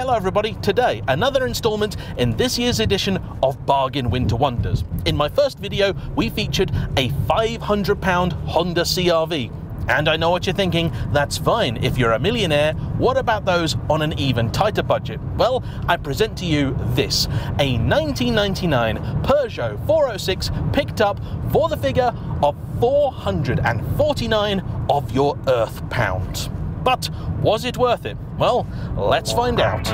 Hello everybody, today another installment in this year's edition of Bargain Winter Wonders. In my first video we featured a £500 Honda CR-V. And I know what you're thinking, that's fine if you're a millionaire, what about those on an even tighter budget? Well, I present to you this, a 1999 Peugeot 406 picked up for the figure of 449 of your earth pounds. But was it worth it? Well, let's find out.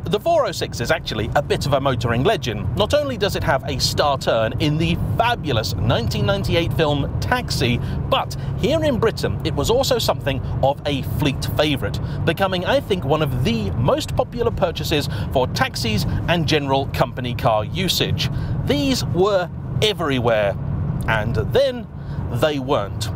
The 406 is actually a bit of a motoring legend. Not only does it have a star turn in the fabulous 1998 film Taxi, but here in Britain it was also something of a fleet favourite, becoming, I think, one of the most popular purchases for taxis and general company car usage. These were everywhere, and then they weren't.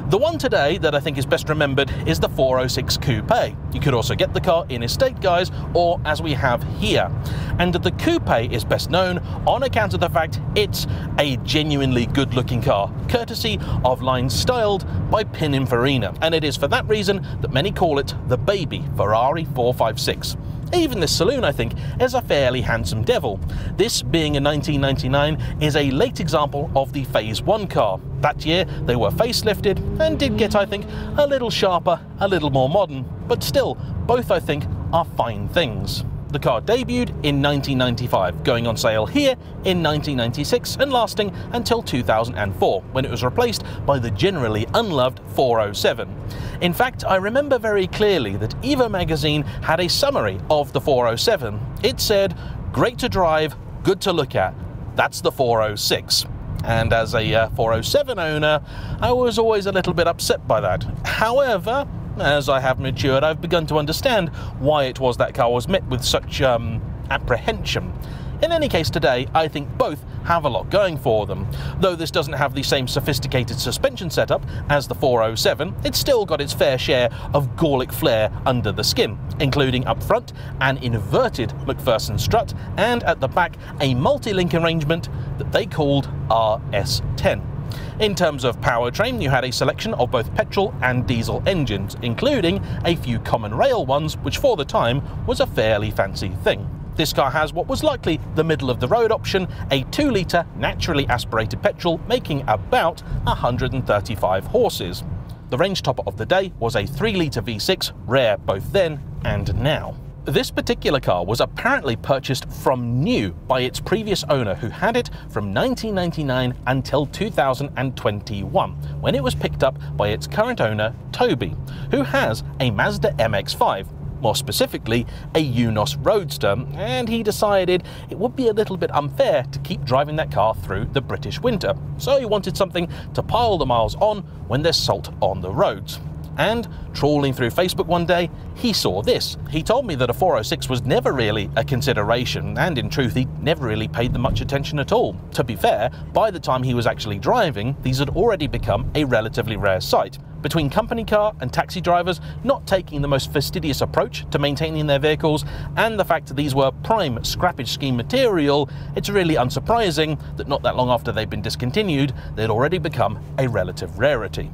The one today that I think is best remembered is the 406 Coupe. You could also get the car in estate guise, or as we have here. And the Coupe is best known on account of the fact it's a genuinely good-looking car, courtesy of lines styled by Pininfarina. And it is for that reason that many call it the baby Ferrari 456. Even this saloon, I think, is a fairly handsome devil. This, being a 1999, is a late example of the Phase 1 car. That year, they were facelifted and did get, I think, a little sharper, a little more modern. But still, both, I think, are fine things. The car debuted in 1995, going on sale here in 1996 and lasting until 2004, when it was replaced by the generally unloved 407. In fact, I remember very clearly that Evo magazine had a summary of the 407. It said, "Great to drive, good to look at. That's the 406. And as a 407 owner, I was always a little bit upset by that. However, as I have matured, I've begun to understand why it was that car was met with such apprehension. In any case, today, I think both have a lot going for them. Though this doesn't have the same sophisticated suspension setup as the 407, it's still got its fair share of Gallic flair under the skin, including up front an inverted McPherson strut and at the back a multi-link arrangement that they called RS10. In terms of powertrain, you had a selection of both petrol and diesel engines, including a few common rail ones, which for the time was a fairly fancy thing. This car has what was likely the middle-of-the-road option, a 2-litre naturally aspirated petrol making about 135 horses. The range topper of the day was a 3-litre V6, rare both then and now. This particular car was apparently purchased from new by its previous owner, who had it from 1999 until 2021, when it was picked up by its current owner, Toby, who has a Mazda MX-5. More specifically, a Unos Roadster, and he decided it would be a little bit unfair to keep driving that car through the British winter, so he wanted something to pile the miles on when there's salt on the roads. And trawling through Facebook one day, he saw this. He told me that a 406 was never really a consideration, and in truth, he never really paid them much attention at all. To be fair, by the time he was actually driving, these had already become a relatively rare sight. Between company car and taxi drivers not taking the most fastidious approach to maintaining their vehicles, and the fact that these were prime scrappage scheme material, it's really unsurprising that not that long after they'd been discontinued, they'd already become a relative rarity.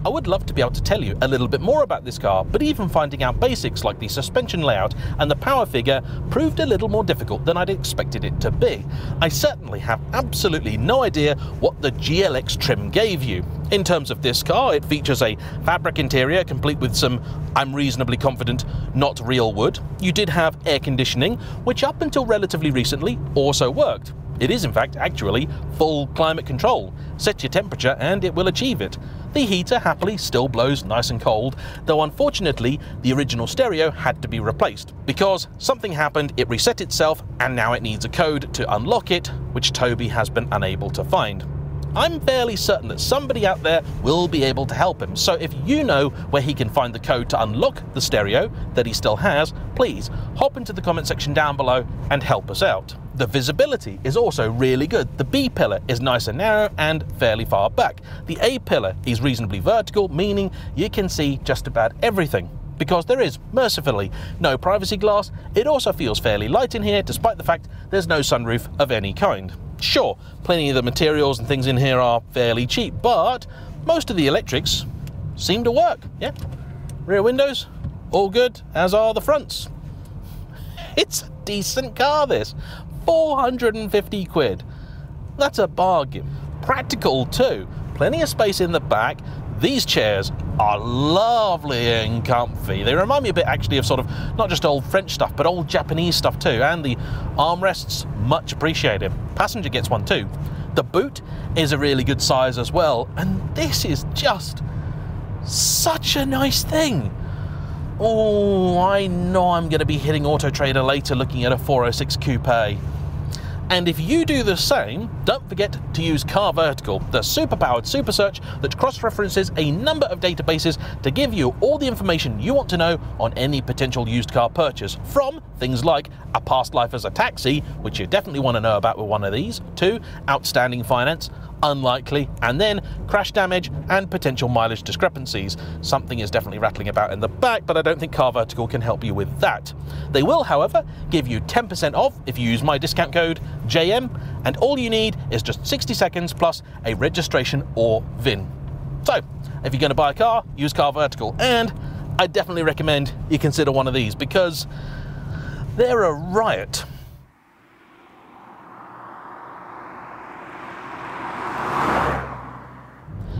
I would love to be able to tell you a little bit more about this car, but even finding out basics like the suspension layout and the power figure proved a little more difficult than I'd expected it to be. I certainly have absolutely no idea what the GLX trim gave you. In terms of this car, it features a fabric interior complete with some, I'm reasonably confident, not real wood. You did have air conditioning, which up until relatively recently also worked. It is in fact actually full climate control. Set your temperature and it will achieve it. The heater happily still blows nice and cold, though unfortunately the original stereo had to be replaced because something happened, it reset itself, and now it needs a code to unlock it, which Toby has been unable to find. I'm fairly certain that somebody out there will be able to help him, so if you know where he can find the code to unlock the stereo that he still has, please hop into the comment section down below and help us out. The visibility is also really good. The B pillar is nice and narrow and fairly far back. The A pillar is reasonably vertical, meaning you can see just about everything. Because there is, mercifully, no privacy glass, it also feels fairly light in here, despite the fact there's no sunroof of any kind. Sure, plenty of the materials and things in here are fairly cheap, but most of the electrics seem to work, yeah? Rear windows, all good, as are the fronts. It's a decent car, this. 450 quid. That's a bargain. Practical too. Plenty of space in the back. These chairs are lovely and comfy. They remind me a bit actually of sort of not just old French stuff, but old Japanese stuff too. And the armrests, much appreciated. Passenger gets one too. The boot is a really good size as well. And this is just such a nice thing. Oh, I know I'm going to be hitting Auto Trader later looking at a 406 Coupe. And if you do the same, don't forget to use CarVertical, the super-powered super search that cross-references a number of databases to give you all the information you want to know on any potential used car purchase, from things like a past life as a taxi, which you definitely want to know about with one of these, to outstanding finance, unlikely, and then crash damage and potential mileage discrepancies. Something is definitely rattling about in the back, but I don't think CarVertical can help you with that. They will, however, give you 10% off if you use my discount code JAYEMM, and all you need is just 60 seconds plus a registration or VIN. So, if you're going to buy a car, use CarVertical, and I definitely recommend you consider one of these because they're a riot.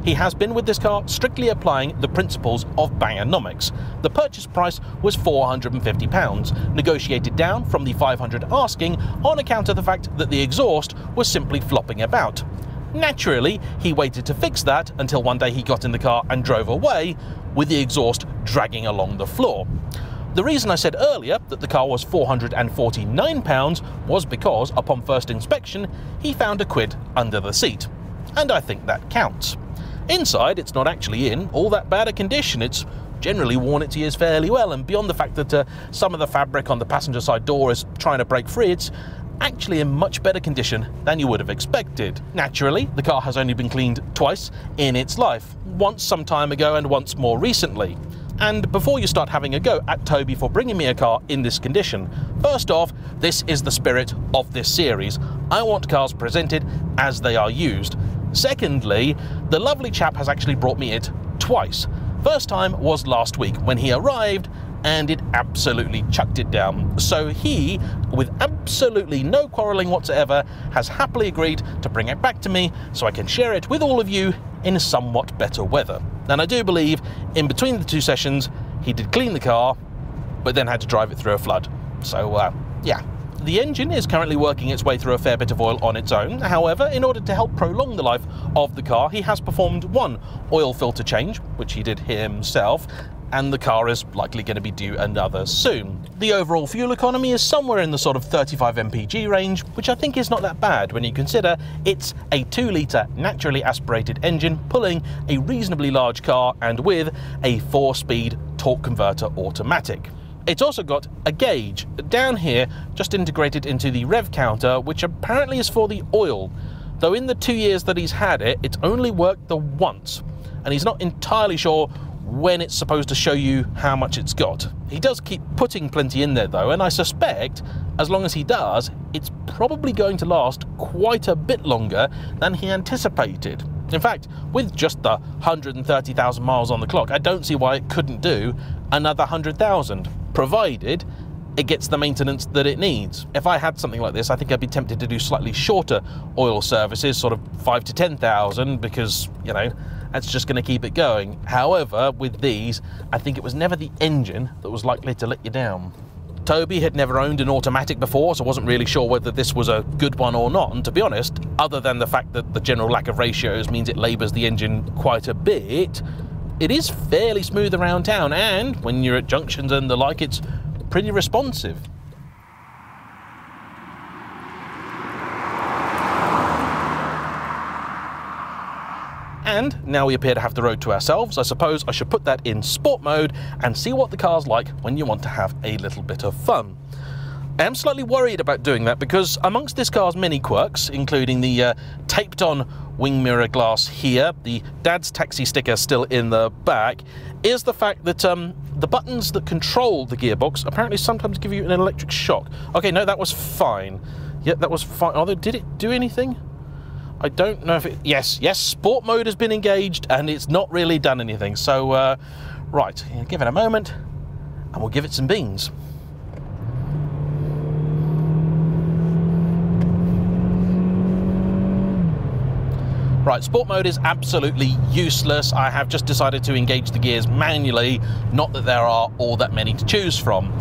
He has been with this car strictly applying the principles of Bangonomics. The purchase price was £450, negotiated down from the $500 asking on account of the fact that the exhaust was simply flopping about. Naturally, he waited to fix that until one day he got in the car and drove away with the exhaust dragging along the floor. The reason I said earlier that the car was £449 was because, upon first inspection, he found a quid under the seat. And I think that counts. Inside, it's not actually in all that bad a condition. It's generally worn its years fairly well, and beyond the fact that some of the fabric on the passenger side door is trying to break free, it's actually in much better condition than you would have expected. Naturally, the car has only been cleaned twice in its life, once some time ago and once more recently. And before you start having a go at Toby for bringing me a car in this condition, first off, this is the spirit of this series. I want cars presented as they are used. Secondly, the lovely chap has actually brought me it twice. First time was last week when he arrived and it absolutely chucked it down. So he, with absolutely no quarrelling whatsoever, has happily agreed to bring it back to me so I can share it with all of you in somewhat better weather. And I do believe in between the two sessions he did clean the car but then had to drive it through a flood. So yeah. The engine is currently working its way through a fair bit of oil on its own. However, in order to help prolong the life of the car, he has performed one oil filter change, which he did himself, and the car is likely going to be due another soon. The overall fuel economy is somewhere in the sort of 35 mpg range, which I think is not that bad when you consider it's a 2-litre naturally aspirated engine pulling a reasonably large car and with a 4-speed torque converter automatic. It's also got a gauge down here, just integrated into the rev counter, which apparently is for the oil, though in the 2 years that he's had it, it's only worked the once, and he's not entirely sure when it's supposed to show you how much it's got. He does keep putting plenty in there though, and I suspect as long as he does, it's probably going to last quite a bit longer than he anticipated. In fact, with just the 130,000 miles on the clock, I don't see why it couldn't do another 100,000, provided it gets the maintenance that it needs. If I had something like this, I think I'd be tempted to do slightly shorter oil services, sort of 5 to 10,000, because, you know, that's just going to keep it going. However, with these, I think it was never the engine that was likely to let you down. Toby had never owned an automatic before, so wasn't really sure whether this was a good one or not, and to be honest, other than the fact that the general lack of ratios means it labours the engine quite a bit, it is fairly smooth around town, and when you're at junctions and the like, it's pretty responsive. And now we appear to have the road to ourselves, I suppose I should put that in sport mode and see what the car's like when you want to have a little bit of fun. I am slightly worried about doing that because amongst this car's many quirks, including the taped-on wing mirror glass here, the Dad's Taxi sticker still in the back, is the fact that the buttons that control the gearbox apparently sometimes give you an electric shock. Okay, no, that was fine. Yeah, that was fine. Although, did it do anything? I don't know if it... Yes, sport mode has been engaged and it's not really done anything. So, right, give it a moment and we'll give it some beans. Right, sport mode is absolutely useless. I have just decided to engage the gears manually, not that there are all that many to choose from.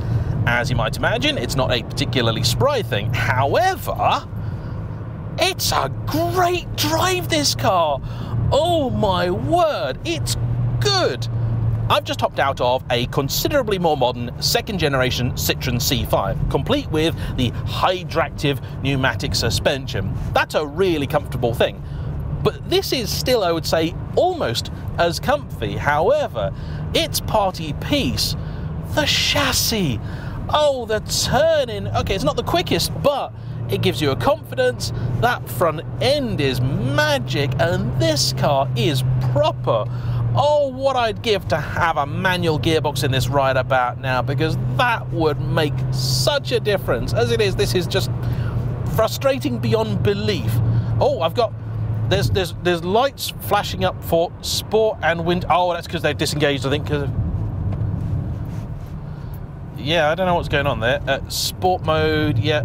As you might imagine, it's not a particularly spry thing. However, it's a great drive, this car. Oh my word, it's good. I've just hopped out of a considerably more modern second generation Citroen C5, complete with the Hydractive pneumatic suspension. That's a really comfortable thing. But this is still, I would say, almost as comfy. However, its party piece, the chassis. Oh, the turning. Okay, it's not the quickest, but it gives you a confidence. That front end is magic, and this car is proper. Oh, what I'd give to have a manual gearbox in this right about now, because that would make such a difference. As it is, this is just frustrating beyond belief. Oh, I've got... There's lights flashing up for sport and wind. Oh, that's because they've disengaged, I think. Yeah, I don't know what's going on there. Sport mode, yeah.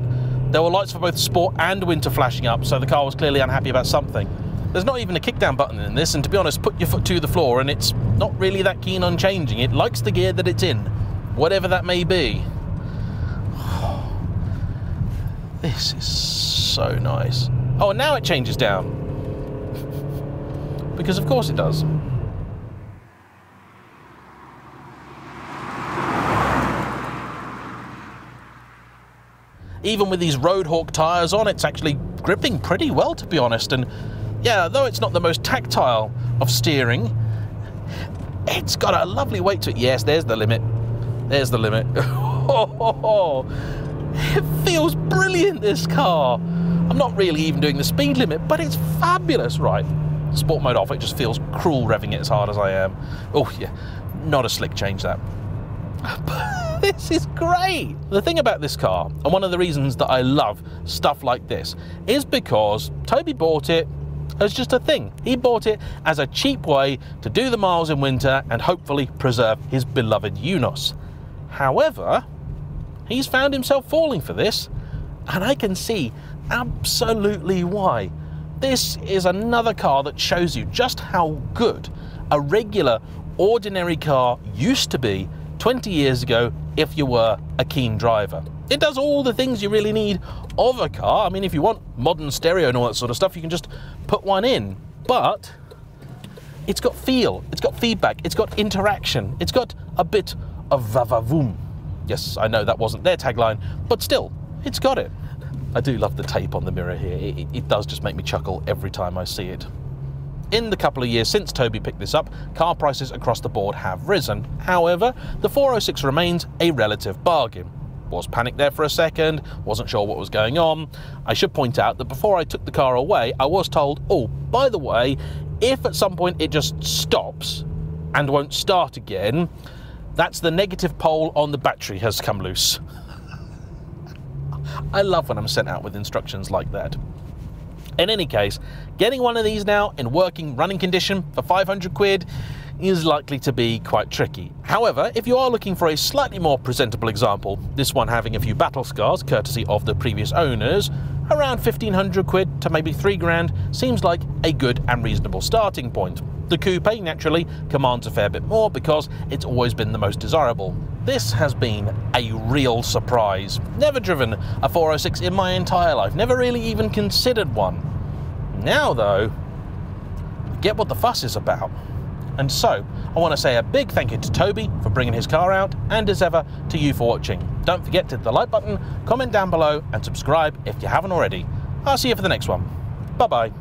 There were lights for both sport and winter flashing up, so the car was clearly unhappy about something. There's not even a kickdown button in this, and to be honest, put your foot to the floor and it's not really that keen on changing. It likes the gear that it's in, whatever that may be. This is so nice. Oh, and now it changes down. Because of course it does. Even with these Roadhawk tyres on, it's actually gripping pretty well, to be honest. And yeah, though it's not the most tactile of steering, it's got a lovely weight to it. Yes, there's the limit. There's the limit. It feels brilliant, this car. I'm not really even doing the speed limit, but it's fabulous, right? Sport mode off, it just feels cruel revving it as hard as I am. Oh yeah, not a slick change that. But this is great. The thing about this car, and one of the reasons that I love stuff like this, is because Toby bought it as just a thing. He bought it as a cheap way to do the miles in winter and hopefully preserve his beloved Unos. However, he's found himself falling for this, and I can see absolutely why. This is another car that shows you just how good a regular, ordinary car used to be 20 years ago if you were a keen driver. It does all the things you really need of a car. I mean, if you want modern stereo and all that sort of stuff, you can just put one in. But it's got feel, it's got feedback, it's got interaction, it's got a bit of va-va-voom. Yes, I know that wasn't their tagline, but still, it's got it. I do love the tape on the mirror here. It does just make me chuckle every time I see it. In the couple of years since Toby picked this up, car prices across the board have risen. However, the 406 remains a relative bargain. Was panicked there for a second, wasn't sure what was going on. I should point out that before I took the car away, I was told, oh, by the way, if at some point it just stops and won't start again, that's the negative pole on the battery has come loose. I love when I'm sent out with instructions like that. In any case, getting one of these now in working running condition for 500 quid is likely to be quite tricky. However, if you are looking for a slightly more presentable example, this one having a few battle scars courtesy of the previous owners, around 1500 quid to maybe 3 grand seems like a good and reasonable starting point. The coupe naturally commands a fair bit more because it's always been the most desirable. This has been a real surprise. Never driven a 406 in my entire life, never really even considered one. Now though, I get what the fuss is about. And so, I want to say a big thank you to Toby for bringing his car out, and as ever, to you for watching. Don't forget to hit the like button, comment down below, and subscribe if you haven't already. I'll see you for the next one. Bye bye.